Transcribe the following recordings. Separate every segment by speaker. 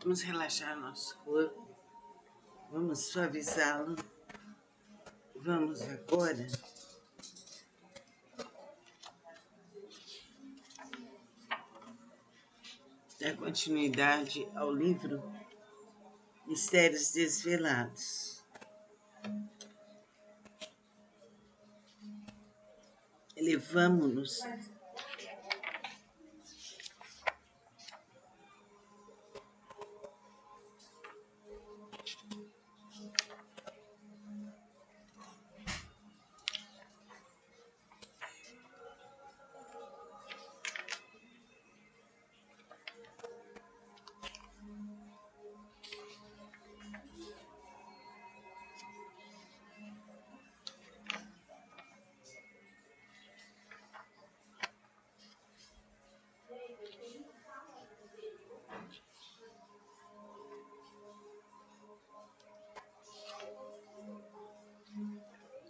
Speaker 1: Vamos relaxar nosso corpo, vamos suavizá-lo. Vamos agora dar continuidade ao livro Mistérios Desvelados. Elevamo-nos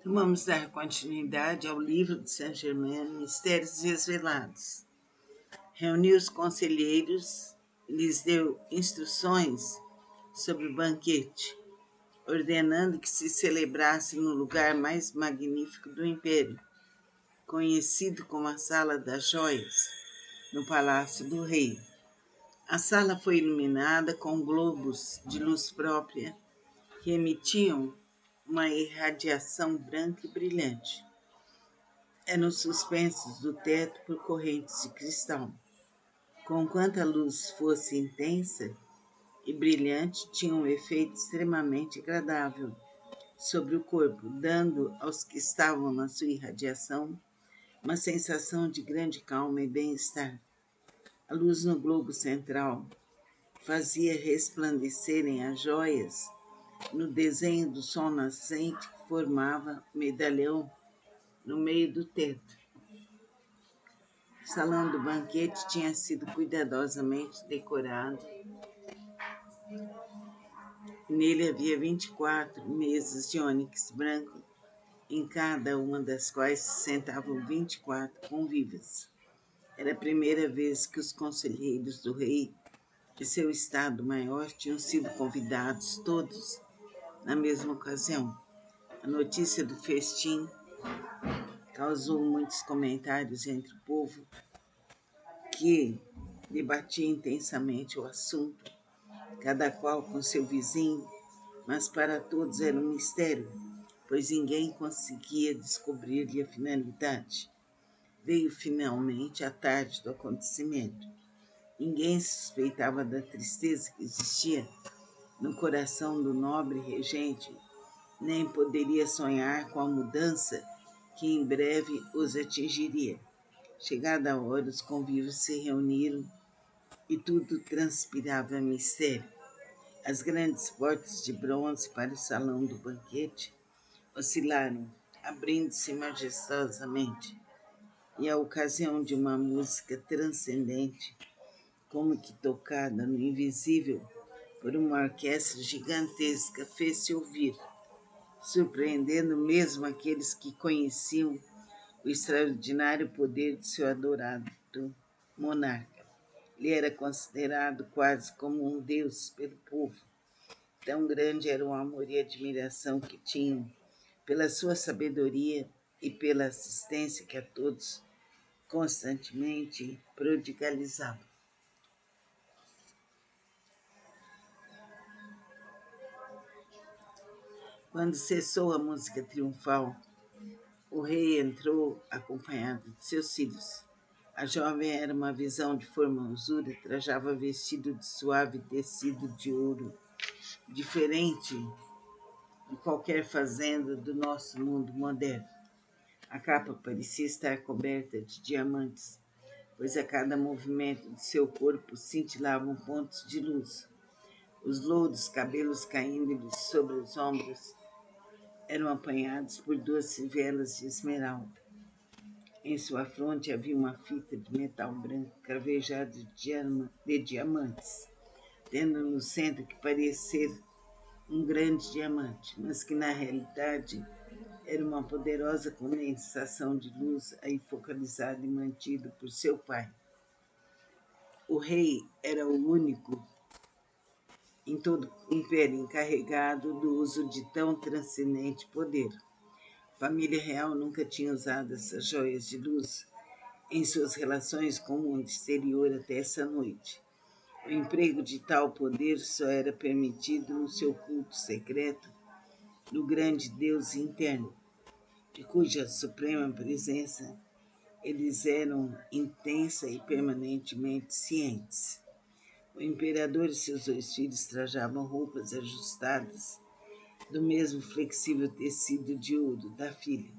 Speaker 1: Vamos dar continuidade ao livro de Saint-Germain, Mistérios Desvelados. Reuniu os conselheiros e lhes deu instruções sobre o banquete, ordenando que se celebrasse no lugar mais magnífico do império, conhecido como a Sala das Joias, no Palácio do Rei. A sala foi iluminada com globos de luz própria que emitiam uma irradiação branca e brilhante. Eram suspensos do teto por correntes de cristal. Conquanto a luz fosse intensa e brilhante, tinha um efeito extremamente agradável sobre o corpo, dando aos que estavam na sua irradiação uma sensação de grande calma e bem-estar. A luz no globo central fazia resplandecerem as joias no desenho do sol nascente que formava o medalhão no meio do teto. O salão do banquete tinha sido cuidadosamente decorado. Nele havia 24 mesas de ônix branco, em cada uma das quais se sentavam 24 convivas. Era a primeira vez que os conselheiros do rei e seu Estado-Maior tinham sido convidados todos na mesma ocasião. A notícia do festim causou muitos comentários entre o povo, que debatia intensamente o assunto, cada qual com seu vizinho, mas para todos era um mistério, pois ninguém conseguia descobrir-lhe a finalidade. Veio finalmente a tarde do acontecimento. Ninguém suspeitava da tristeza que existia no coração do nobre regente, nem poderia sonhar com a mudança que em breve os atingiria. Chegada a hora, os convívios se reuniram e tudo transpirava mistério. As grandes portas de bronze para o salão do banquete oscilaram, abrindo-se majestosamente, e a ocasião de uma música transcendente, como que tocada no invisível por uma orquestra gigantesca, fez-se ouvir, surpreendendo mesmo aqueles que conheciam o extraordinário poder de seu adorado monarca. Ele era considerado quase como um deus pelo povo. Tão grande era o amor e a admiração que tinham pela sua sabedoria e pela assistência que a todos constantemente prodigalizava. Quando cessou a música triunfal, o rei entrou acompanhado de seus filhos. A jovem era uma visão de formosura, trajava vestido de suave tecido de ouro, diferente de qualquer fazenda do nosso mundo moderno. A capa parecia estar coberta de diamantes, pois a cada movimento de seu corpo cintilavam pontos de luz. Os louros cabelos caindo-lhe sobre os ombros eram apanhados por 2 fivelas de esmeralda. Em sua fronte havia uma fita de metal branco cravejada de diamantes, tendo no centro que parecia ser um grande diamante, mas que na realidade era uma poderosa condensação de luz aí focalizada e mantido por seu pai. O rei era o único em todo o império encarregado do uso de tão transcendente poder. A família real nunca tinha usado essas joias de luz em suas relações com o mundo exterior até essa noite. O emprego de tal poder só era permitido no seu culto secreto do grande Deus interno, de cuja suprema presença eles eram intensa e permanentemente cientes. O imperador e seus 2 filhos trajavam roupas ajustadas do mesmo flexível tecido de ouro da filha.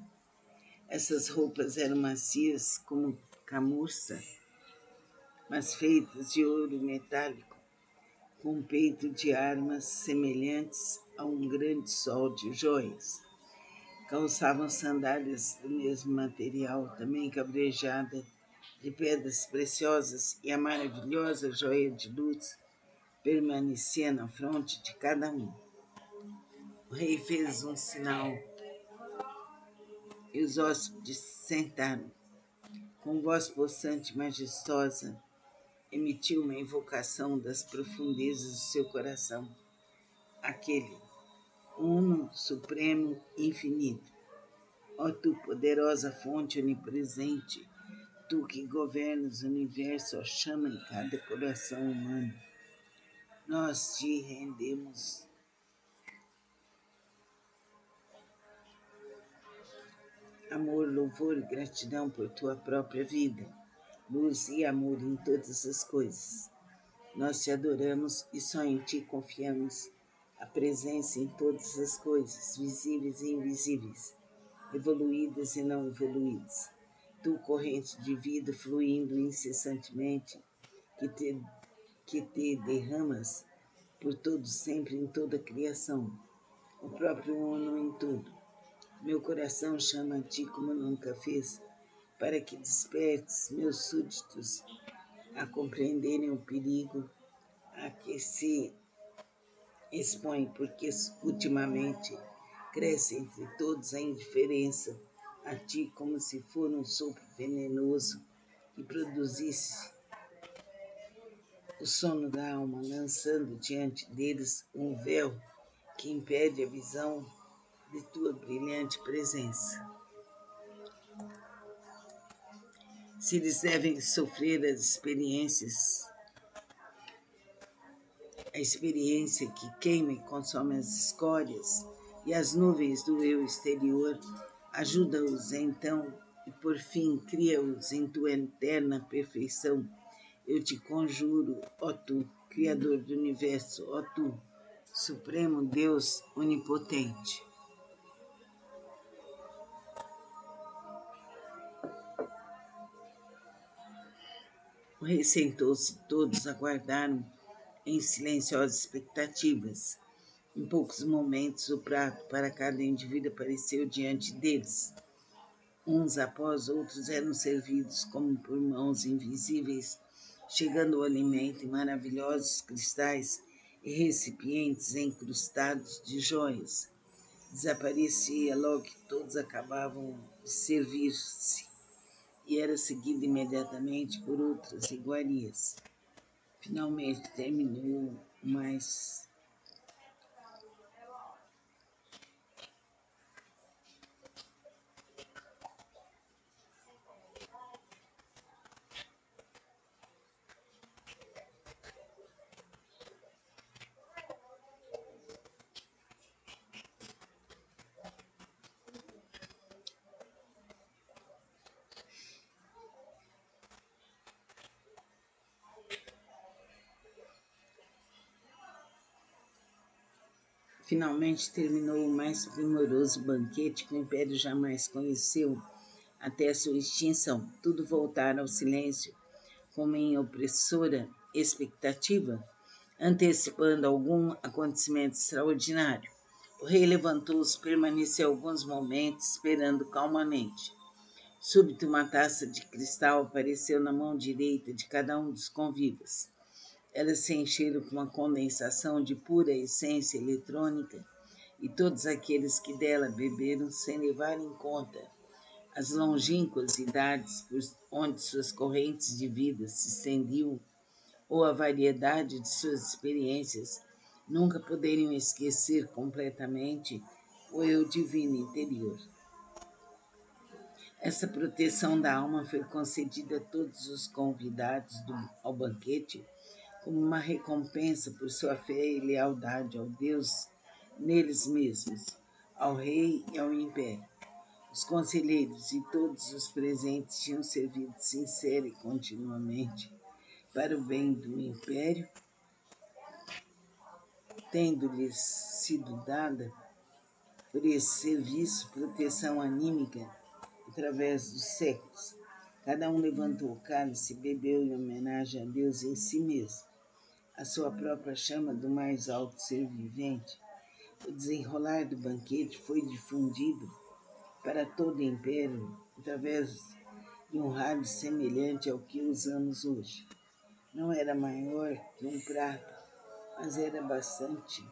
Speaker 1: Essas roupas eram macias como camurça, mas feitas de ouro metálico, com peito de armas semelhantes a um grande sol de joias. Calçavam sandálias do mesmo material, também cabrejada de pedras preciosas, e a maravilhosa joia de luz permanecia na fronte de cada um. O rei fez um sinal e os hóspedes sentaram. Com voz possante e majestosa, emitiu uma invocação das profundezas do seu coração, aquele uno, supremo, infinito. Ó tu, poderosa fonte onipresente, tu que governas o universo, ó chama em cada coração humano, nós te rendemos amor, louvor e gratidão por tua própria vida, luz e amor em todas as coisas. Nós te adoramos e só em ti confiamos a presença em todas as coisas, visíveis e invisíveis, evoluídas e não evoluídas. Tu, corrente de vida fluindo incessantemente, que te derramas por todo sempre em toda a criação, o próprio Uno em tudo. Meu coração chama a ti como nunca fez, para que despertes meus súditos a compreenderem o perigo a que se expõe, porque ultimamente cresce entre todos a indiferença a ti, como se for um sopro venenoso que produzisse o sono da alma, lançando diante deles um véu que impede a visão de tua brilhante presença. Se eles devem sofrer a experiência que queima e consome as escórias e as nuvens do eu exterior, ajuda-os então e por fim cria-os em tua eterna perfeição. Eu te conjuro, ó tu, Criador do Universo, ó tu, Supremo Deus Onipotente. O rei sentou-se, todos aguardaram em silenciosas expectativas. Em poucos momentos, o prato para cada indivíduo apareceu diante deles. Uns após outros eram servidos como por mãos invisíveis, chegando o alimento em maravilhosos cristais e recipientes encrustados de joias. Desaparecia logo que todos acabavam de servir-se e era seguido imediatamente por outras iguarias. Finalmente terminou, mas finalmente terminou o mais primoroso banquete que o Império jamais conheceu até a sua extinção. Tudo voltara ao silêncio, como em opressora expectativa, antecipando algum acontecimento extraordinário. O rei levantou-se e permaneceu alguns momentos esperando calmamente. Súbito, uma taça de cristal apareceu na mão direita de cada um dos convivas. Elas se encheram com uma condensação de pura essência eletrônica e todos aqueles que dela beberam, sem levar em conta as longínquas idades por onde suas correntes de vida se estendiam ou a variedade de suas experiências, nunca poderiam esquecer completamente o eu divino interior. Essa proteção da alma foi concedida a todos os convidados ao banquete como uma recompensa por sua fé e lealdade ao Deus neles mesmos, ao rei e ao império. Os conselheiros e todos os presentes tinham servido sincera e continuamente para o bem do império, tendo-lhes sido dada por esse serviço proteção anímica através dos séculos. Cada um levantou o cálice e bebeu em homenagem a Deus em si mesmo, a sua própria chama do mais alto ser vivente. O desenrolar do banquete foi difundido para todo o império através de um rádio semelhante ao que usamos hoje. Não era maior que um prato, mas era bastante.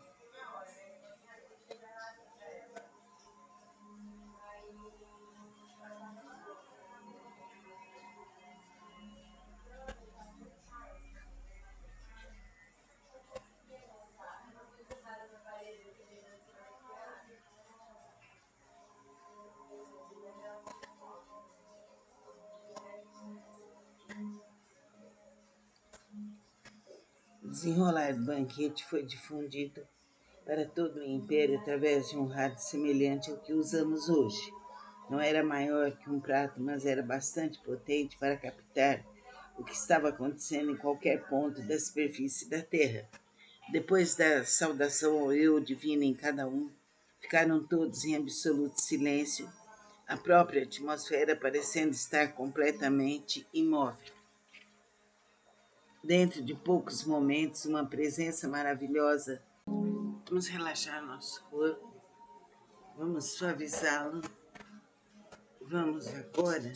Speaker 1: O desenrolar do banquete foi difundido para todo o império através de um rádio semelhante ao que usamos hoje. Não era maior que um prato, mas era bastante potente para captar o que estava acontecendo em qualquer ponto da superfície da Terra. Depois da saudação ao eu divino em cada um, ficaram todos em absoluto silêncio, a própria atmosfera parecendo estar completamente imóvel. Dentro de poucos momentos, uma presença maravilhosa. Vamos relaxar nosso corpo, vamos suavizá-lo. Vamos agora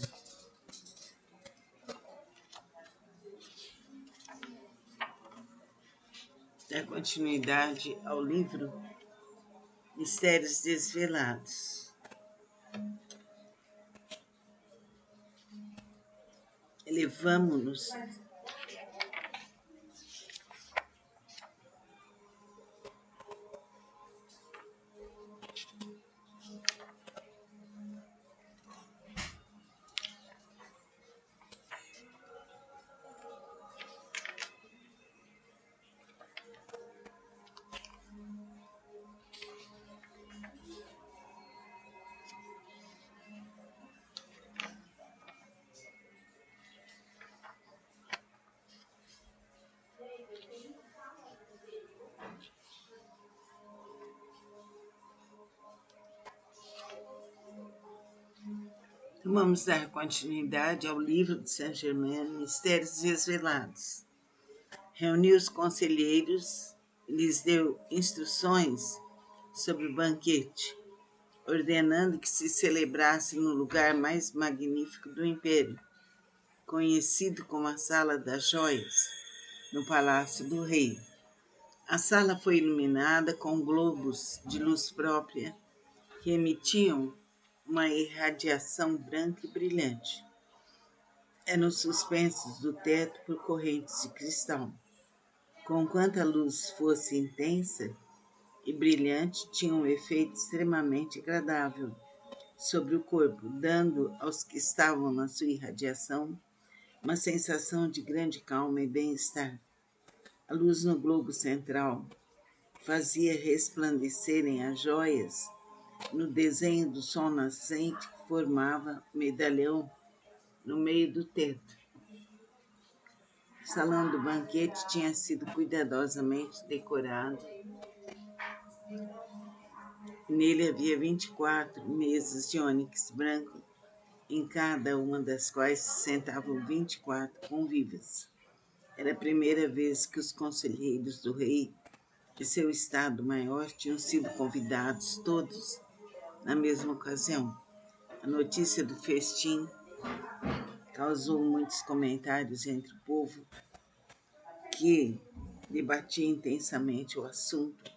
Speaker 1: dar continuidade ao livro Mistérios Desvelados. Elevamo-nos Então, vamos dar continuidade ao livro de Saint-Germain, Mistérios Desvelados. Reuniu os conselheiros e lhes deu instruções sobre o banquete, ordenando que se celebrasse no lugar mais magnífico do império, conhecido como a Sala das Joias, no Palácio do Rei. A sala foi iluminada com globos de luz própria que emitiam uma irradiação branca e brilhante. Eram suspensos do teto por correntes de cristal. Conquanto a luz fosse intensa e brilhante, tinha um efeito extremamente agradável sobre o corpo, dando aos que estavam na sua irradiação uma sensação de grande calma e bem-estar. A luz no globo central fazia resplandecerem as joias no desenho do sol nascente que formava o medalhão no meio do teto. O salão do banquete tinha sido cuidadosamente decorado. Nele havia 24 mesas de ônix branco, em cada uma das quais se sentavam 24 convivas. Era a primeira vez que os conselheiros do rei e seu estado-maior tinham sido convidados todos na mesma ocasião. A notícia do festim causou muitos comentários entre o povo, que debatia intensamente o assunto,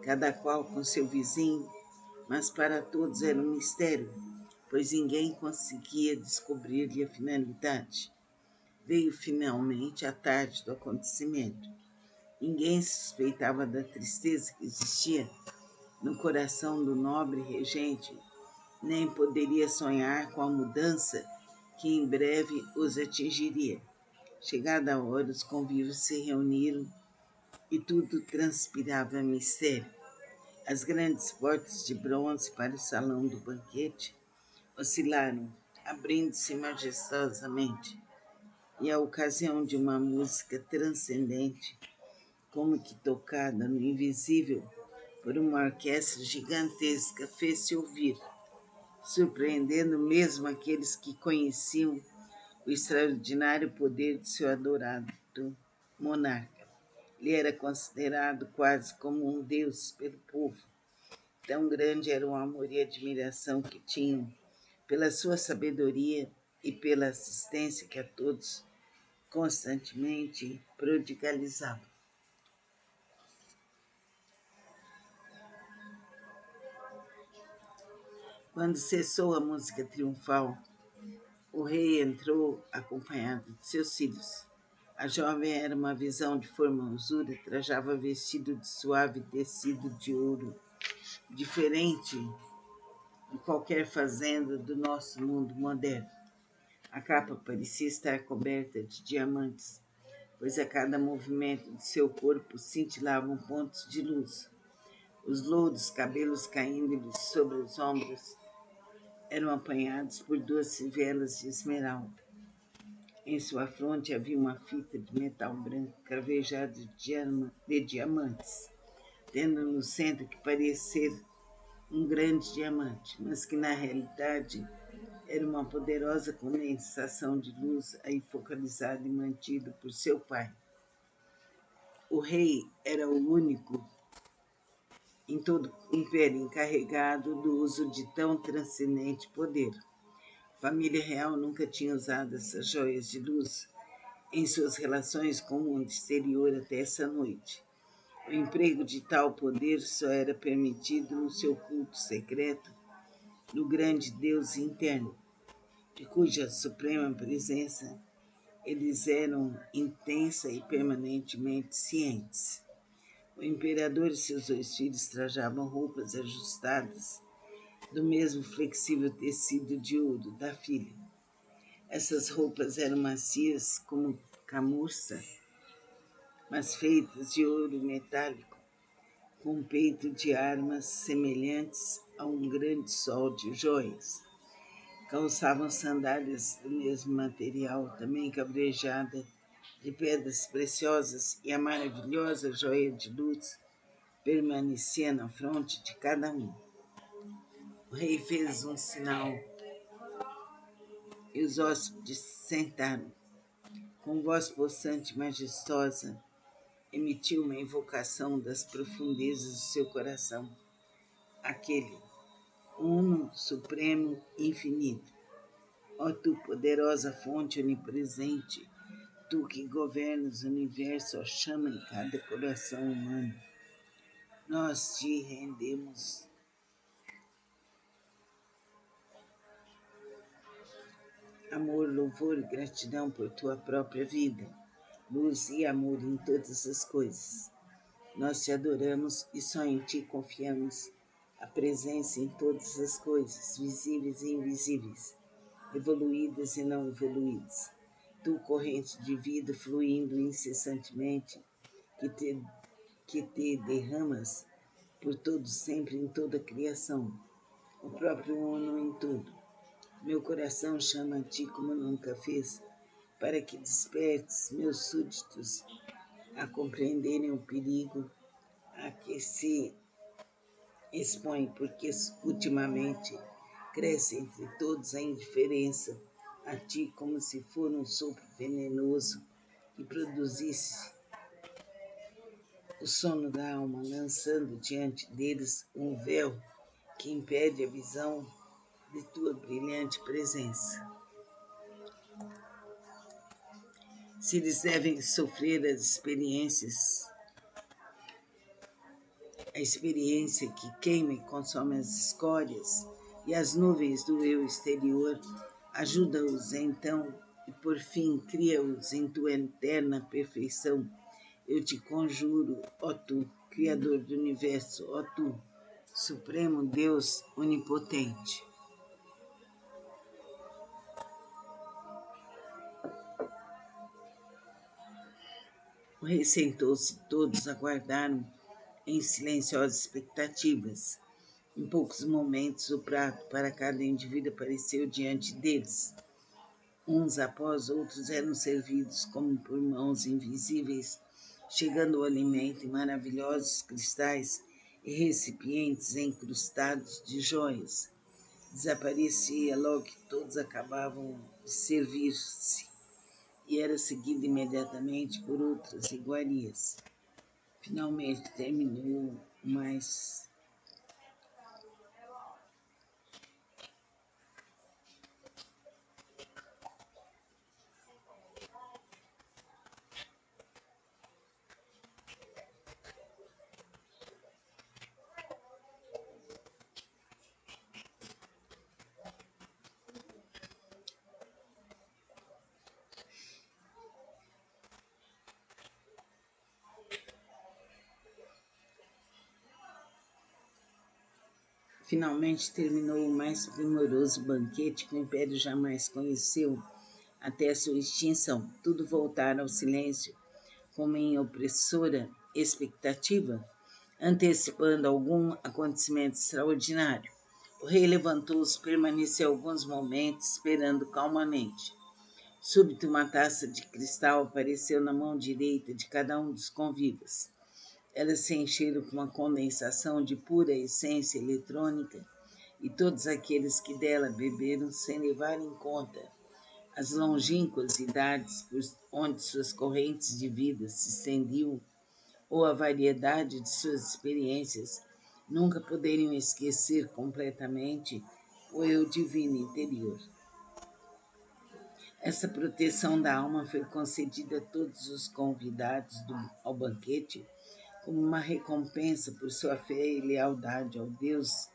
Speaker 1: cada qual com seu vizinho, mas para todos era um mistério, pois ninguém conseguia descobrir-lhe a finalidade. Veio finalmente a tarde do acontecimento. Ninguém suspeitava da tristeza que existia no coração do nobre regente, nem poderia sonhar com a mudança que em breve os atingiria. Chegada a hora, os convívios se reuniram e tudo transpirava mistério. As grandes portas de bronze para o salão do banquete oscilaram, abrindo-se majestosamente, e a ocasião de uma música transcendente, como que tocada no invisível por uma orquestra gigantesca, fez-se ouvir, surpreendendo mesmo aqueles que conheciam o extraordinário poder de seu adorado monarca. Ele era considerado quase como um deus pelo povo. Tão grande era o amor e a admiração que tinham pela sua sabedoria e pela assistência que a todos constantemente prodigalizava. Quando cessou a música triunfal, o rei entrou acompanhado de seus filhos. A jovem era uma visão de formosura e trajava vestido de suave tecido de ouro, diferente de qualquer fazenda do nosso mundo moderno. A capa parecia estar coberta de diamantes, pois a cada movimento de seu corpo cintilavam pontos de luz. Os louros cabelos caindo-lhe sobre os ombros eram apanhados por duas fivelas de esmeralda. Em sua fronte havia uma fita de metal branco cravejada de diamantes, tendo no centro que parecia um grande diamante, mas que na realidade era uma poderosa condensação de luz aí focalizada e mantida por seu pai. O rei era o único em todo o império encarregado do uso de tão transcendente poder. A família real nunca tinha usado essas joias de luz em suas relações com o mundo exterior até essa noite. O emprego de tal poder só era permitido no seu culto secreto do grande Deus interno, de cuja suprema presença eles eram intensa e permanentemente cientes. O imperador e seus dois filhos trajavam roupas ajustadas do mesmo flexível tecido de ouro da filha. Essas roupas eram macias como camurça, mas feitas de ouro metálico, com peito de armas semelhantes a um grande sol de joias. Calçavam sandálias do mesmo material, também cabrejada de pedras preciosas, e a maravilhosa joia de luz permanecia na fronte de cada um. O rei fez um sinal e os hóspedes sentaram. Com voz possante e majestosa, emitiu uma invocação das profundezas do seu coração, aquele uno, supremo, infinito. Ó tu, poderosa fonte onipresente, tu que governas o universo, ó chama em cada coração humano, nós te rendemos. Amor, louvor e gratidão por tua própria vida, luz e amor em todas as coisas. Nós te adoramos e só em ti confiamos a presença em todas as coisas, visíveis e invisíveis, evoluídas e não evoluídas. Tu, corrente de vida fluindo incessantemente, que te derramas por todo sempre em toda a criação, o próprio uno em tudo. Meu coração chama a ti como nunca fez, para que despertes meus súditos a compreenderem o perigo a que se expõe, porque ultimamente cresce entre todos a indiferença a ti, como se for um sopro venenoso que produzisse o sono da alma, lançando diante deles um véu que impede a visão de tua brilhante presença. Se eles devem sofrer a experiência que queima e consome as escórias e as nuvens do eu exterior, ajuda-os então e por fim cria-os em tua eterna perfeição Eu te conjuro, ó tu, Criador do universo, ó tu, Supremo Deus onipotente. O rei sentou-se, todos aguardaram em silenciosas expectativas. Em poucos momentos, o prato para cada indivíduo apareceu diante deles. Uns após outros eram servidos como por mãos invisíveis, chegando o alimento em maravilhosos cristais e recipientes encrustados de joias. Desaparecia logo que todos acabavam de servir-se e era seguido imediatamente por outras iguarias. Finalmente terminou, mas finalmente terminou o mais primoroso banquete que o Império jamais conheceu até a sua extinção. Tudo voltara ao silêncio, como em opressora expectativa, antecipando algum acontecimento extraordinário. O rei levantou-se e permaneceu alguns momentos esperando calmamente. Súbito, uma taça de cristal apareceu na mão direita de cada um dos convivas. Ela se encheram com uma condensação de pura essência eletrônica e todos aqueles que dela beberam sem levar em conta as longínquas idades por onde suas correntes de vida se estendiam ou a variedade de suas experiências, nunca poderiam esquecer completamente o eu divino interior. Essa proteção da alma foi concedida a todos os convidados ao banquete como uma recompensa por sua fé e lealdade ao Deus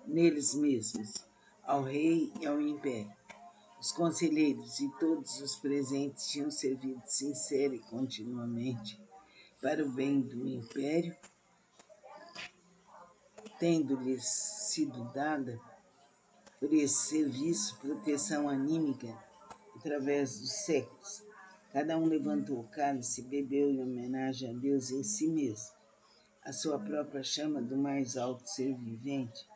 Speaker 1: neles mesmos, ao rei e ao império. Os conselheiros e todos os presentes tinham servido sincera e continuamente para o bem do império, tendo-lhes sido dada por esse serviço proteção anímica através dos séculos. Cada um levantou o cálice e bebeu em homenagem a Deus em si mesmo, a sua própria chama do mais alto ser vivente.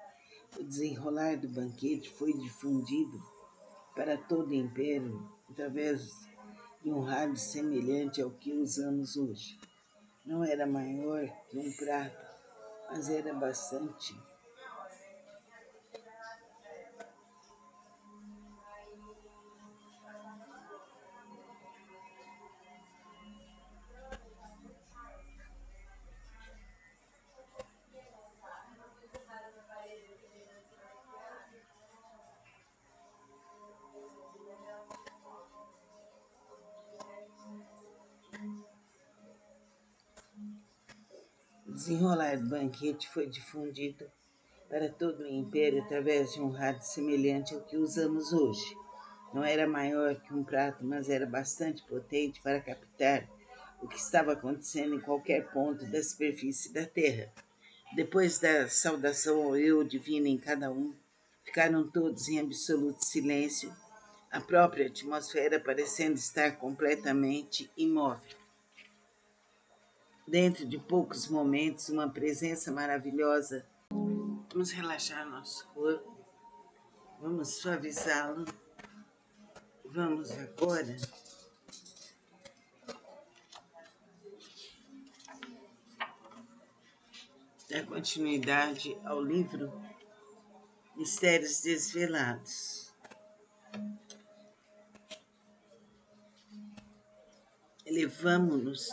Speaker 1: O desenrolar do banquete foi difundido para todo o império através de um rádio semelhante ao que usamos hoje. Não era maior que um prato, mas era bastante. O desenrolar do banquete foi difundido para todo o império através de um rádio semelhante ao que usamos hoje. Não era maior que um prato, mas era bastante potente para captar o que estava acontecendo em qualquer ponto da superfície da Terra. Depois da saudação ao eu divino em cada um, ficaram todos em absoluto silêncio, a própria atmosfera parecendo estar completamente imóvel. Dentro de poucos momentos, uma presença maravilhosa. Vamos relaxar nosso corpo, vamos suavizá-lo. Vamos agora dar continuidade ao livro Mistérios Desvelados. Elevamo-nos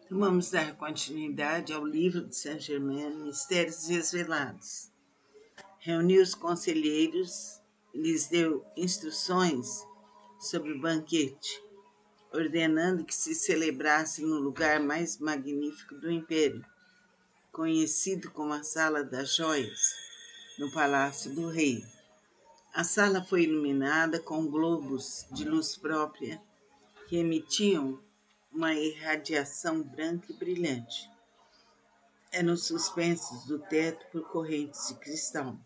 Speaker 1: Então vamos dar continuidade ao livro de Saint-Germain, Mistérios Desvelados. Reuniu os conselheiros e lhes deu instruções sobre o banquete, ordenando que se celebrasse no lugar mais magnífico do império, conhecido como a Sala das Joias, no Palácio do Rei. A sala foi iluminada com globos de luz própria que emitiam uma irradiação branca e brilhante. Eram suspensos do teto por correntes de cristal.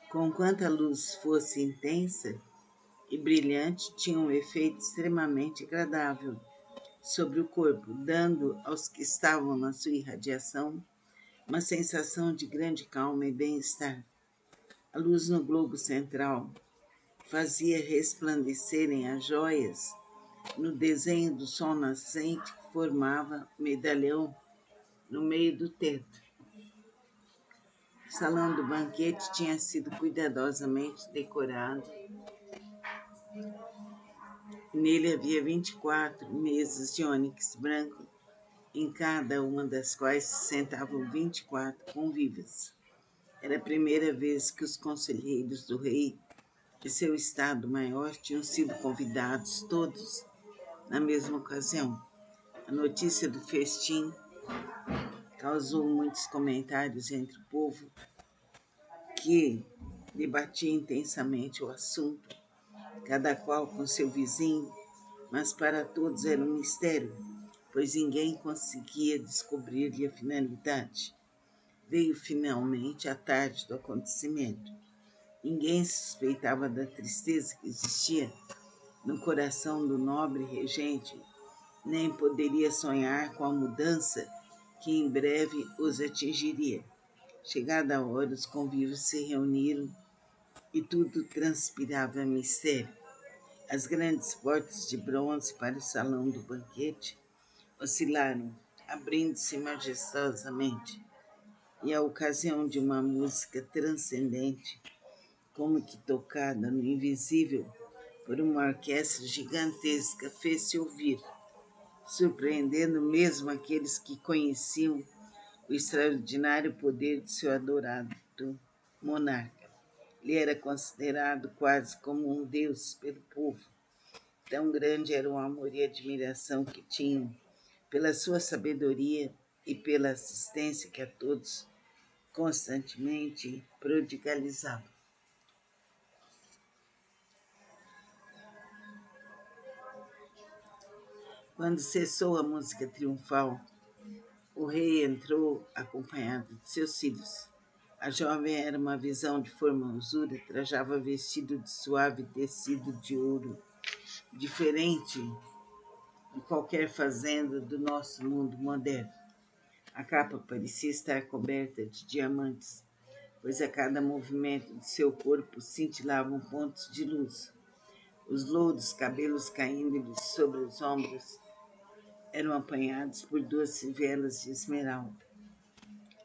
Speaker 1: Conquanto a luz fosse intensa e brilhante, tinha um efeito extremamente agradável sobre o corpo, dando aos que estavam na sua irradiação uma sensação de grande calma e bem-estar. A luz no globo central fazia resplandecerem as joias no desenho do sol nascente que formava o medalhão no meio do teto. O salão do banquete tinha sido cuidadosamente decorado. Nele havia 24 mesas de ônix branco, em cada uma das quais se sentavam 24 convivas. Era a primeira vez que os conselheiros do rei e seu Estado-Maior tinham sido convidados todos na mesma ocasião. A notícia do festim causou muitos comentários entre o povo, que debatia intensamente o assunto, cada qual com seu vizinho, mas para todos era um mistério, pois ninguém conseguia descobrir-lhe a finalidade. Veio finalmente a tarde do acontecimento. Ninguém suspeitava da tristeza que existia no coração do nobre regente, nem poderia sonhar com a mudança que em breve os atingiria. Chegada a hora, os convívios se reuniram e tudo transpirava mistério. As grandes portas de bronze para o salão do banquete oscilaram, abrindo-se majestosamente, e a ocasião de uma música transcendente, como que tocada no invisível por uma orquestra gigantesca, fez-se ouvir, surpreendendo mesmo aqueles que conheciam o extraordinário poder de seu adorado monarca. Ele era considerado quase como um deus pelo povo. Tão grande era o amor e a admiração que tinham pela sua sabedoria e pela assistência que a todos constantemente prodigalizava. Quando cessou a música triunfal, o rei entrou acompanhado de seus filhos. A jovem era uma visão de formosura, trajava vestido de suave tecido de ouro, diferente de qualquer fazenda do nosso mundo moderno. A capa parecia estar coberta de diamantes, pois a cada movimento de seu corpo cintilavam pontos de luz. Os louros cabelos caindo-lhe sobre os ombros eram apanhados por duas fivelas de esmeralda.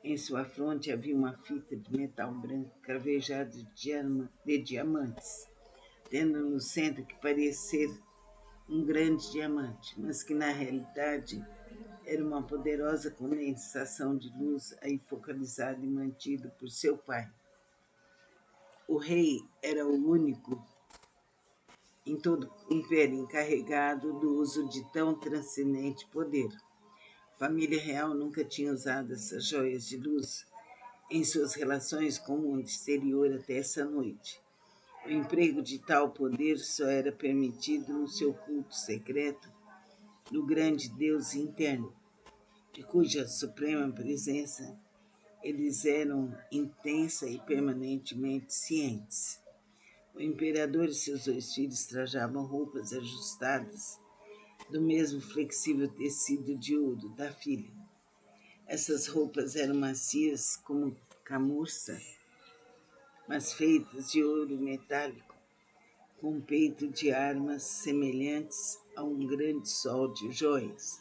Speaker 1: Em sua fronte havia uma fita de metal branco cravejada de diamantes, tendo no centro que parecia ser um grande diamante, mas que na realidade era uma poderosa condensação de luz aí focalizada e mantida por seu pai. O rei era o único em todo o império encarregado do uso de tão transcendente poder. A família real nunca tinha usado essas joias de luz em suas relações com o mundo exterior até essa noite. O emprego de tal poder só era permitido no seu culto secreto do grande Deus interno, de cuja suprema presença eles eram intensa e permanentemente cientes. O imperador e seus dois filhos trajavam roupas ajustadas do mesmo flexível tecido de ouro da filha. Essas roupas eram macias como camurça, mas feitas de ouro metálico, com peito de armas semelhantes a um grande sol de joias.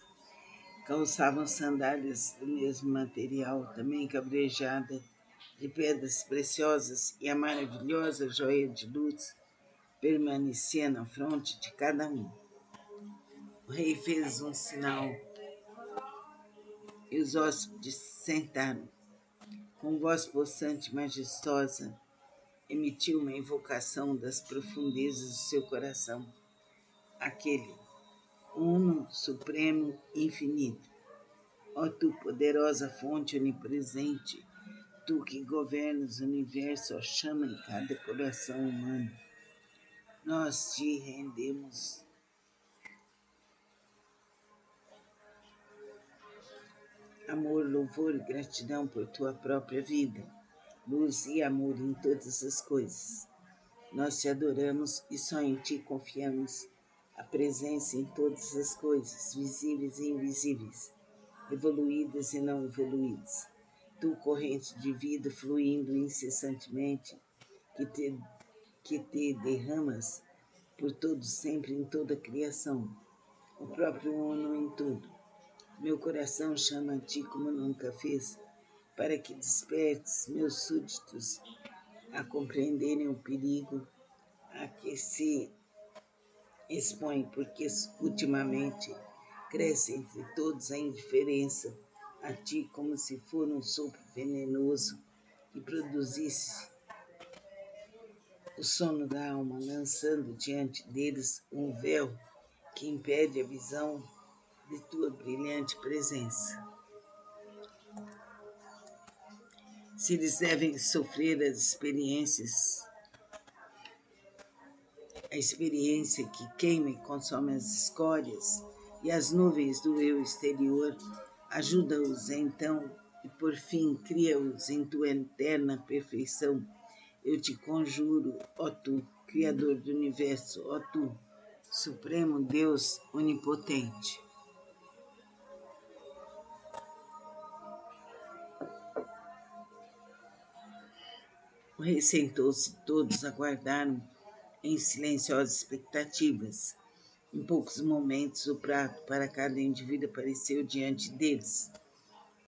Speaker 1: Calçavam sandálias do mesmo material, também cabrejada de pedras preciosas, e a maravilhosa joia de luz permanecia na fronte de cada um. O rei fez um sinal E os hóspedes sentaram. Com voz possante e majestosa, emitiu uma invocação das profundezas do seu coração, aquele uno, supremo, infinito. Ó tu, poderosa fonte onipresente, tu que governas o universo, ó chama em cada coração humano, nós te rendemos. Amor, louvor e gratidão por tua própria vida, luz e amor em todas as coisas. Nós te adoramos e só em ti confiamos. A presença em todas as coisas, visíveis e invisíveis, evoluídas e não evoluídas. Tu, corrente de vida fluindo incessantemente, que te derramas por todo sempre em toda a criação, o próprio Uno em tudo. Meu coração chama a ti como nunca fez, para que despertes meus súditos a compreenderem o perigo a que se expõe, porque ultimamente cresce entre todos a indiferença a ti, como se for um sopro venenoso que produzisse o sono da alma, lançando diante deles um véu que impede a visão de tua brilhante presença. Se eles devem sofrer a experiência que queima e consome as escórias e as nuvens do eu exterior, ajuda-os então e por fim cria-os em tua eterna perfeição. Eu te conjuro, ó tu, Criador do Universo, ó tu, Supremo Deus Onipotente. O rei sentou-se, todos aguardaram em silenciosas expectativas. Em poucos momentos, o prato para cada indivíduo apareceu diante deles.